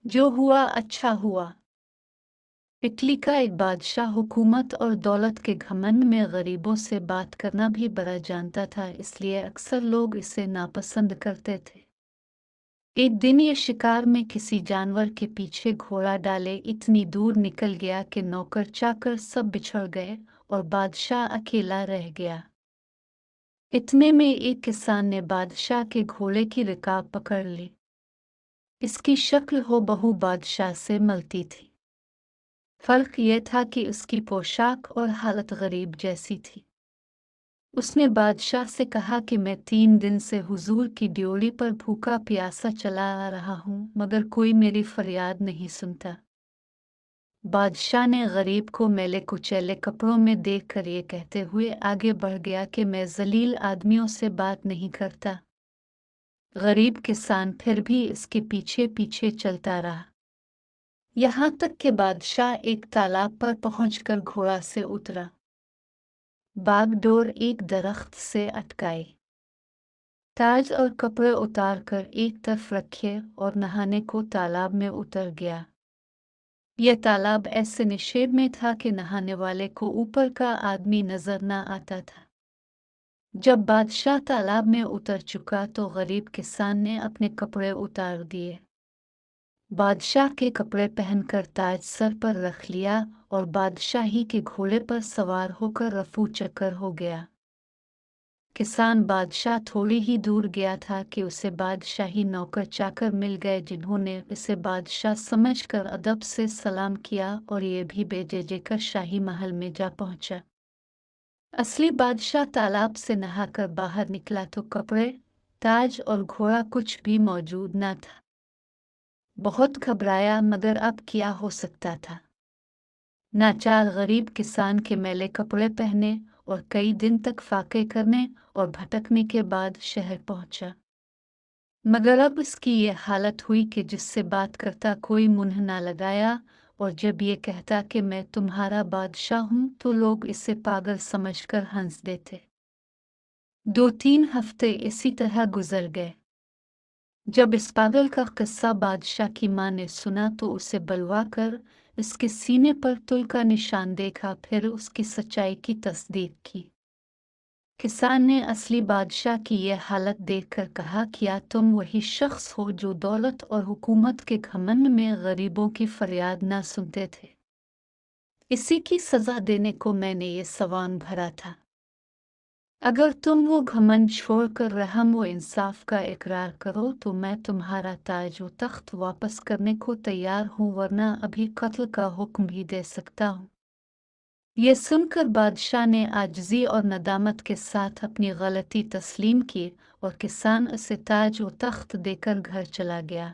जो हुआ अच्छा हुआ। इटली का एक बादशाह हुकूमत और दौलत के घमंड में गरीबों से बात करना भी बड़ा जानता था, इसलिए अक्सर लोग इसे नापसंद करते थे। एक दिन ये शिकार में किसी जानवर के पीछे घोड़ा डाले इतनी दूर निकल गया कि नौकर चाकर सब बिछड़ गए और बादशाह अकेला रह गया। इतने में एक किसान ने बादशाह के घोड़े की रिकाब पकड़ ली। इसकी शक्ल हूबहू बादशाह से मिलती थी। फर्क यह था कि उसकी पोशाक और हालत गरीब जैसी थी। उसने बादशाह से कहा कि मैं 3 दिन से हुजूर की ड्योली पर भूखा प्यासा चला आ रहा हूँ, मगर कोई मेरी फरियाद नहीं सुनता। बादशाह ने गरीब को मैले कुचैले कपड़ों में देखकर ये कहते हुए आगे बढ़ गया कि मैं जलील आदमियों से बात नहीं करता। गरीब किसान फिर भी इसके पीछे पीछे चलता रहा, यहाँ तक कि बादशाह एक तालाब पर पहुंचकर घोड़ा से उतरा। बागडोर एक दरख्त से अटकाई, ताज और कपड़े उतारकर एक तरफ रखे और नहाने को तालाब में उतर गया। यह तालाब ऐसे निषेध में था कि नहाने वाले को ऊपर का आदमी नजर न आता था। जब बादशाह तालाब में उतर चुका तो गरीब किसान ने अपने कपड़े उतार दिए, बादशाह के कपड़े पहनकर ताज सर पर रख लिया और बादशाही के घोड़े पर सवार होकर रफू चक्कर हो गया। किसान बादशाह थोड़ी ही दूर गया था कि उसे बादशाही नौकर चाकर मिल गए, जिन्होंने इसे बादशाह समझकर अदब से सलाम किया और ये भी बेजेजेकर शाही महल में जा पहुंचा। असली बादशाह तालाब से नहाकर बाहर निकला तो कपड़े, ताज और घोड़ा कुछ भी मौजूद न था। बहुत घबराया, मगर अब क्या हो सकता था। नाचार गरीब किसान के मैले कपड़े पहने और कई दिन तक फाके करने और भटकने के बाद शहर पहुंचा, मगर अब इसकी ये हालत हुई कि जिससे बात करता कोई मुंह ना लगाया, और जब ये कहता कि मैं तुम्हारा बादशाह हूं तो लोग इसे पागल समझकर हंस देते। 2-3 हफ्ते इसी तरह गुजर गए। जब इस पागल का किस्सा बादशाह की माँ ने सुना तो उसे बलवा कर इसके सीने पर तुल का निशान देखा, फिर उसकी सच्चाई की तस्दीक की। किसान ने असली बादशाह की यह हालत देखकर कहा, क्या तुम वही शख्स हो जो दौलत और हुकूमत के घमंड में गरीबों की फरियाद ना सुनते थे? इसी की सजा देने को मैंने ये सावन भरा था। अगर तुम वो घमंड छोड़कर रहम व इंसाफ का इकरार करो तो मैं तुम्हारा ताज व तख्त वापस करने को तैयार हूँ, वरना अभी कत्ल का हुक्म भी दे सकता हूँ। ये सुनकर बादशाह ने आजिज़ी और नदामत के साथ अपनी गलती तस्लीम की और किसान उसे ताज व तख्त देकर घर चला गया।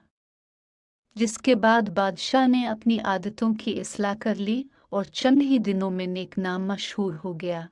जिसके बाद बादशाह ने अपनी आदतों की इस्लाह कर ली और चंद ही दिनों में नेक नाम मशहूर हो गया।